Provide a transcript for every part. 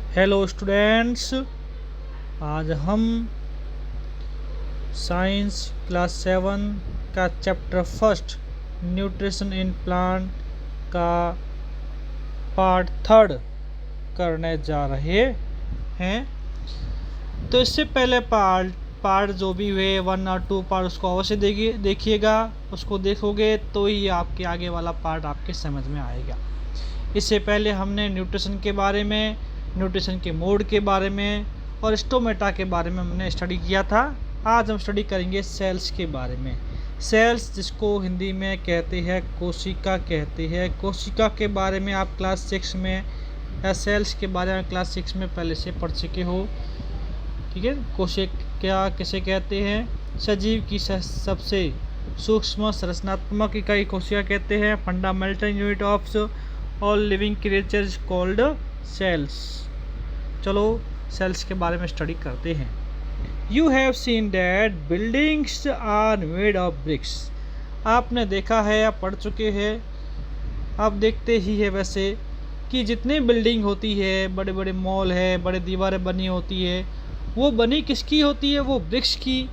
Hello students, आज हम science class 7 का chapter first nutrition in plant का पार्ट थर्ड करने जा रहे हैं। तो इससे पहले पार्ट जो भी हुए 1 और 2 पार्ट उसको अवश्य देखिएगा। उसको देखोगे तो ही आपके आगे वाला पार्ट आपके समझ में आएगा। इससे पहले हमने न्यूट्रिशन के बारे में, न्यूट्रिशन के मोड के बारे में और स्टोमेटा के बारे में हमने स्टडी किया था। आज हम स्टडी करेंगे सेल्स के बारे में। सेल्स जिसको हिंदी में कहते हैं कोशिका कहते हैं। कोशिका के बारे में आप क्लास 6 में या सेल्स के बारे में क्लास 6 में पहले से पढ़ चुके हो। ठीक है, कोशिका किसे कहते हैं? सजीव की सबसे सूक्ष्म संरचनात्मक इकाई कोशिका कहते हैं। Fundamental unit of all living creatures called cells. चलो सेल्स के बारे में स्टडी करते हैं। You have seen that buildings are made of bricks. आपने देखा है या पढ़ चुके हैं, आप देखते ही है वैसे कि जितनी बिल्डिंग होती है, बड़े बड़े मॉल है, बड़े दीवारें बनी होती है, वो बनी किसकी होती है? वो ब्रिक्स की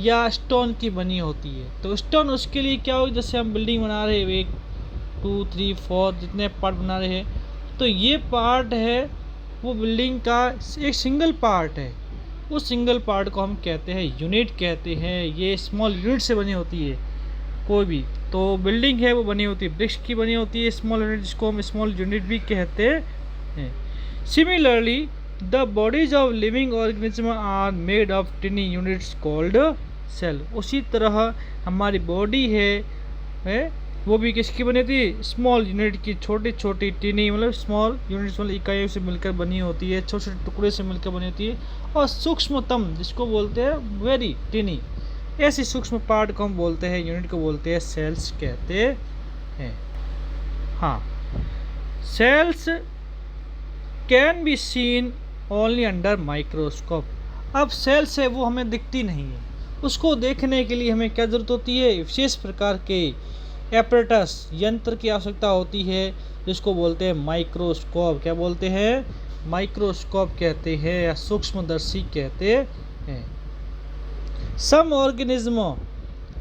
या स्टोन की बनी होती है। तो स्टोन उसके लिए क्या हो, जैसे हम बिल्डिंग बना रहे हैं 1 2 3 4 जितने पार्ट बना रहे हैं, तो ये पार्ट है वो बिल्डिंग का एक सिंगल पार्ट है। उस सिंगल पार्ट को हम कहते हैं यूनिट कहते हैं। ये स्मॉल यूनिट से बनी होती है। कोई भी तो बिल्डिंग है वो बनी होती है, ब्रिक्स की बनी होती है, स्मॉल यूनिट जिसको हम स्मॉल यूनिट भी कहते हैं। Similarly the bodies of living organism are made of tiny units called cell. उसी तरह हमारी बॉडी है वो भी किसकी बनी होती है? स्मॉल यूनिट की, छोटी छोटी टिनी मतलब स्मॉल यूनिट्स मतलब इकाइयों से मिलकर बनी होती है, छोटे छोटे टुकड़े से मिलकर बनी होती है। और सूक्ष्मतम जिसको बोलते हैं वेरी टिनी, ऐसी सूक्ष्म पार्ट को हम बोलते हैं, यूनिट को बोलते हैं सेल्स कहते हैं। हाँ, cells can be seen only under microscope. अब सेल्स है वो हमें दिखती नहीं है, उसको देखने के लिए हमें क्या जरूरत होती है? विशेष प्रकार के एपरेटस यंत्र की आवश्यकता होती है, जिसको बोलते हैं माइक्रोस्कोप। क्या बोलते हैं? माइक्रोस्कोप कहते हैं या सूक्ष्मदर्शी कहते हैं। Some organism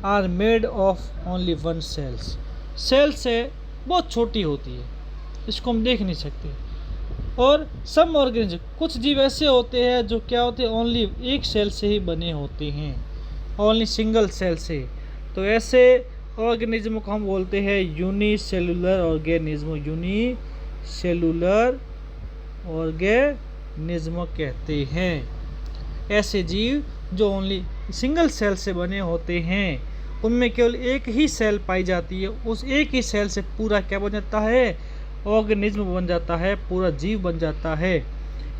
are made of only 1 cells. Cells है बहुत छोटी होती है, इसको हम देख नहीं सकते। और सम ऑर्गेनिज्म, कुछ जीव ऐसे होते हैं जो क्या होते हैं? ओनली एक सेल से ही बने होते हैं, ओनली सिंगल सेल से। तो ऐसे ऑर्गेनिज्म को हम बोलते हैं यूनिसेलुलर ऑर्गेनिज्म। यूनिसेलुलर ऑर्गेनिज्म कहते हैं। ऐसे जीव जो ओनली सिंगल सेल से बने होते हैं, उनमें केवल एक ही सेल पाई जाती है। उस एक ही सेल से पूरा क्या बन जाता है? ऑर्गेनिज्म बन जाता है, पूरा जीव बन जाता है।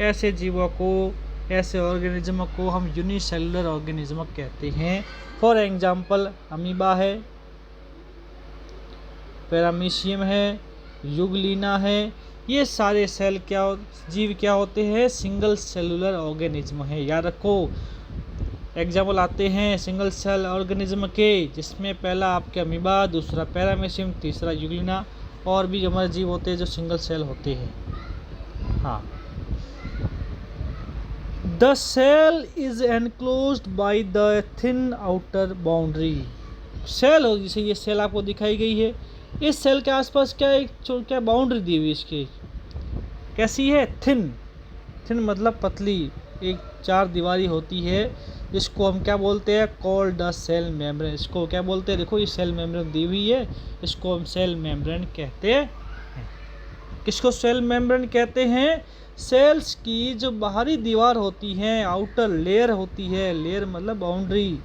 ऐसे जीवों को, ऐसे ऑर्गेनिज्म को हम यूनिसेलुलर ऑर्गेनिज्म कहते हैं। फॉर एग्जाम्पल अमीबा है, पैरामीशियम है, युगलिना है। ये सारे सेल जीव क्या होते हैं? सिंगल सेलुलर ऑर्गेनिज्म है। याद रखो, एग्जाम्पल आते हैं सिंगल सेल ऑर्गेनिज्म के, जिसमें पहला आपके अमीबा, दूसरा पैरामीशियम, तीसरा युगलिना। और भी हमारे जीव होते हैं जो सिंगल सेल होते हैं। हाँ, the cell is enclosed by the thin outer boundary. Cell हो, जैसे ये सेल आपको दिखाई गई है, इस सेल के आसपास क्या बाउंड्री दी हुई इसकी कैसी है? थिन मतलब पतली, एक 4 दीवारी होती है, जिसको हम क्या बोलते हैं? Called the cell membrane. इसको क्या बोलते हैं? देखो ये सेल मेम्ब्रेन दी हुई है, इसको हम सेल मेम्ब्रेन कहते हैं। किसको सेल मेम्ब्रेन कहते हैं? सेल्स की जो बाहरी दीवार होती है, आउटर लेयर होती है, लेयर मतलब बाउंड्री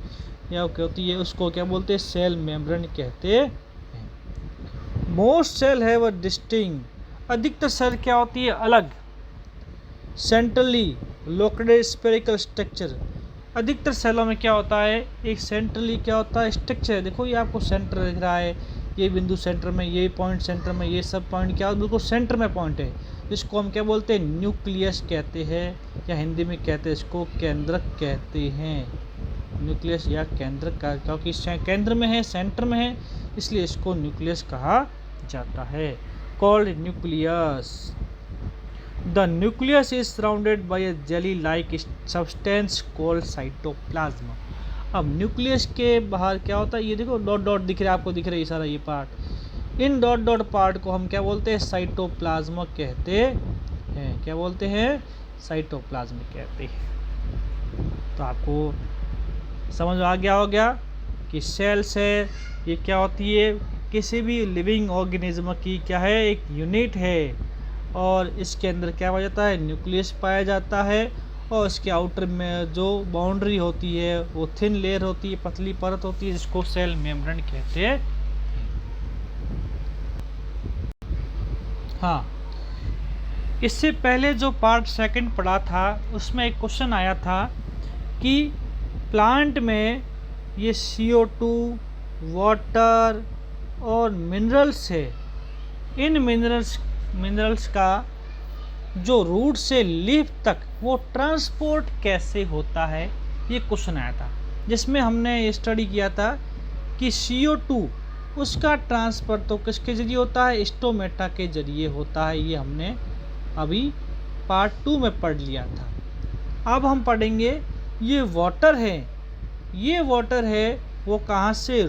या क्या होती है, उसको क्या बोलते हैं? सेल मेम्ब्रेन कहते हैं। Most cell have a distinct. अधिकतर सेल क्या होती है? अलग, सेंट्रली लोकेटेड स्फेरिकल स्ट्रक्चर। अधिकतर सेलों में क्या होता है? एक सेंट्रली क्या होता है? स्ट्रक्चर है। देखो ये आपको सेंटर दिख रहा है, ये बिंदु सेंटर में, ये पॉइंट सेंटर में, ये सब पॉइंट क्या बिल्कुल सेंटर में पॉइंट है, जिसको हम क्या बोलते हैं? न्यूक्लियस कहते हैं, या हिंदी में कहते हैं इसको केंद्रक कहते हैं। न्यूक्लियस या केंद्रक का, क्योंकि केंद्र में है, सेंटर में है, इसलिए इसको न्यूक्लियस कहा जाता है, called nucleus. The nucleus is surrounded by A jelly like substance called cytoplasm. अब न्यूक्लियस के बाहर क्या होता है, ये देखो डॉट डॉट दिख रहा है आपको, दिख रहा है सारा ये part. In dot dot part को हम क्या बोलते हैं, साइटोप्लाज्म कहते हैं। क्या बोलते हैं, साइटोप्लाज्म कहते हैं। तो आपको समझ आ गया हो गया कि सेल्स है ये क्या होती है, किसी भी लिविंग ऑर्गेनिज्म की क्या है, एक यूनिट है, और इसके अंदर क्या पाया जाता है, न्यूक्लियस पाया जाता है, और इसके आउटर में जो बाउंड्री होती है वो थिन लेयर होती है, पतली परत होती है, जिसको सेल मेम्ब्रेन कहते हैं। हाँ, इससे पहले जो पार्ट सेकंड पढ़ा था उसमें एक क्वेश्चन आया था कि प्लांट में ये CO2, वाटर और मिनरल्स है, इन मिनरल्स का जो रूट से लीफ तक वो ट्रांसपोर्ट कैसे होता है, ये क्वेश्चन आया था, जिसमें हमने स्टडी किया था कि CO2 उसका ट्रांसफर तो किसके जरिए होता है, स्टोमेटा के जरिए होता है। ये हमने अभी पार्ट 2 में पढ़ लिया था। अब हम पढ़ेंगे ये वाटर है, ये वाटर है वो कहाँ से,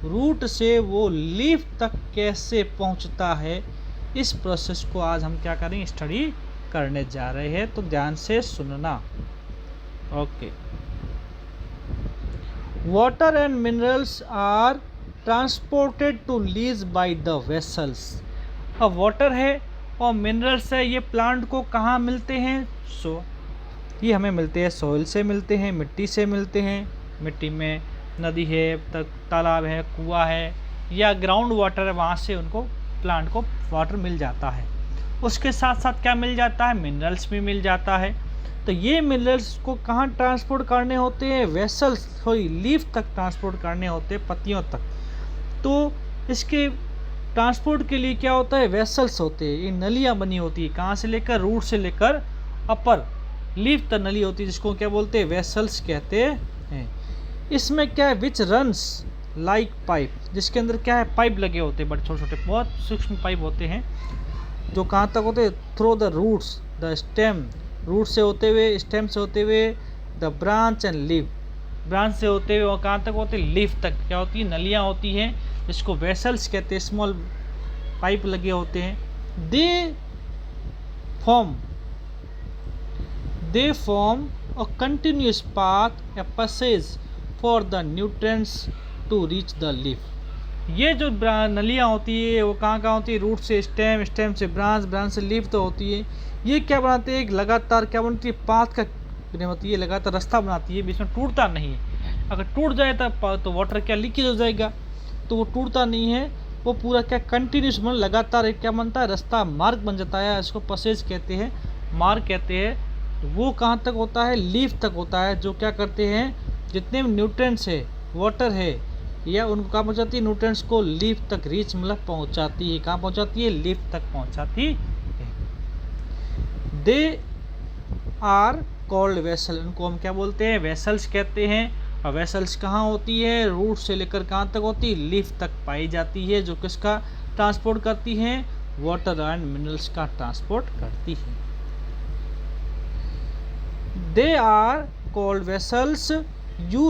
रूट से वो लीफ तक कैसे पहुँचता है, इस प्रोसेस को आज हम क्या करेंगे, स्टडी करने जा रहे हैं। तो ध्यान से सुनना। Okay, water and minerals are transported to leaves by the vessels. अब वाटर है और मिनरल्स है, ये प्लांट को कहाँ मिलते हैं, ये हमें मिलते हैं सॉइल से मिलते हैं, मिट्टी से मिलते हैं। मिट्टी में नदी है, तालाब है, कुआं है, या ग्राउंड वाटर है, वहाँ से उनको प्लांट को वाटर मिल जाता है। उसके साथ साथ क्या मिल जाता है, मिनरल्स भी मिल जाता है। तो ये मिनरल्स को कहाँ ट्रांसपोर्ट करने होते हैं, वेसल्स, लीफ तक ट्रांसपोर्ट करने होते हैं, पत्तियों तक। तो इसके ट्रांसपोर्ट के लिए क्या होता है, वेसल्स होते हैं, ये नलियाँ बनी होती है, कहाँ से लेकर, रूट से लेकर अपर लीफ तक नली होती है, जिसको क्या बोलते हैं, वेसल्स कहते हैं। इसमें क्या है, विच रन्स लाइक पाइप, जिसके अंदर क्या है, पाइप लगे होते हैं, बड़े छोटे छोटे बहुत सूक्ष्म पाइप होते हैं, जो कहाँ तक होते हैं, through the roots the stem, root से होते हुए, स्टेम से होते हुए, the branch and leaf, branch से होते हुए और कहाँ तक होते हैं, लीफ तक क्या होती है, नलियाँ होती हैं, जिसको वेसल्स कहते हैं, स्मॉल पाइप लगे होते हैं। दे form a continuous path, a passage for the nutrients to reach the leaf। ये जो नलियाँ होती है वो कहाँ होती है, रूट से स्टेम, स्टेम से ब्रांच, ब्रांच से लीफ तो होती है। ये क्या बनाते हैं, एक लगातार क्या बनती है, पाथ का बनती है, लगातार रास्ता बनाती है, बीच में टूटता नहीं है। अगर टूट जाए तो वाटर क्या लीकेज हो जाएगा, तो वो टूटता नहीं है, वो पूरा क्या कंटिन्यूस बन, लगातार एक क्या बनता है, रास्ता, मार्ग बन जाता है। इसको पैसेज कहते हैं, मार्ग कहते हैं। वो कहाँ तक होता है, लीफ तक होता है, जो क्या करते हैं, जितने भी न्यूट्रिएंट्स है, वाटर है, या उनको कहाँ पहुँचाती है, न्यूट्रिएंट्स को लीफ तक रीच मतलब पहुँचाती है। कहाँ पहुँचाती है, लीफ तक पहुँचाती है। दे आर कॉल्ड वेसल, उनको हम क्या बोलते हैं, वेसल्स कहते हैं। और वेसल्स कहाँ होती है, रूट से लेकर कहाँ तक होती है, लीफ तक पाई जाती है, जो किसका ट्रांसपोर्ट करती है, वाटर एंड मिनरल्स का ट्रांसपोर्ट करती है। They are called vessels. You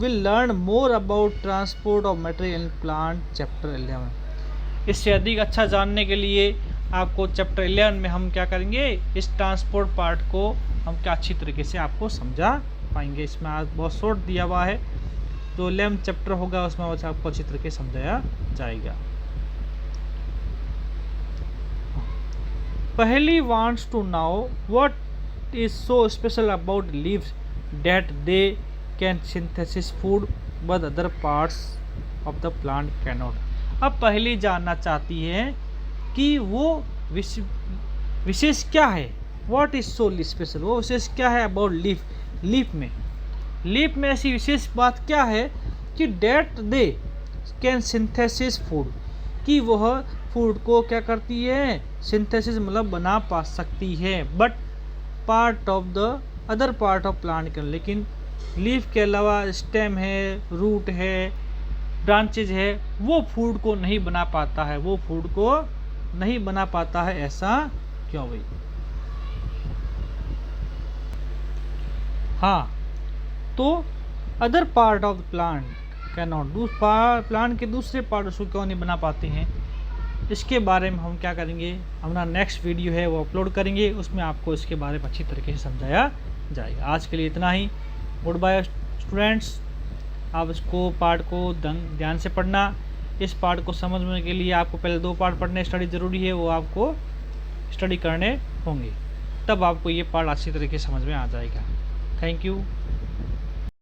will learn more about transport of material in plant chapter 11। इससे अधिक अच्छा जानने के लिए आपको चैप्टर 11 में हम क्या करेंगे, इस ट्रांसपोर्ट पार्ट को हम क्या अच्छी तरीके से आपको समझा पाएंगे। इसमें आज बहुत शॉर्ट दिया हुआ है, तो 11 चैप्टर होगा, उसमें आपको अच्छी तरीके से समझाया जाएगा। पहली wants to know what is so special about leaves that they can synthesize food but other parts of the plant cannot। अब पहली जानना चाहती है कि वो विशेष क्या है, what is so special, वो विशेष क्या है about लीफ में ऐसी विशेष बात क्या है कि that they can synthesize food, कि वह फूड को क्या करती है, सिंथेसिस मतलब बना पा सकती है, but part of the other part of plant के, लेकिन लीफ के अलावा स्टेम है, रूट है, ब्रांचेज है, वो फूड को नहीं बना पाता है, ऐसा क्यों भाई? हाँ, तो other part of the plant can not do, plant के दूसरे पार्ट उसको क्यों नहीं बना पाते हैं, इसके बारे में हम क्या करेंगे, हमारा नेक्स्ट वीडियो है वो अपलोड करेंगे, उसमें आपको इसके बारे में अच्छी तरीके से समझाया जाएगा। आज के लिए इतना ही। Good bye students. आप इसको पार्ट को ध्यान से पढ़ना। इस पार्ट को समझने के लिए आपको पहले 2 पार्ट पढ़ने स्टडी ज़रूरी है, वो आपको स्टडी करने होंगे, तब आपको ये पार्ट अच्छी तरीके से समझ में आ जाएगा। Thank you.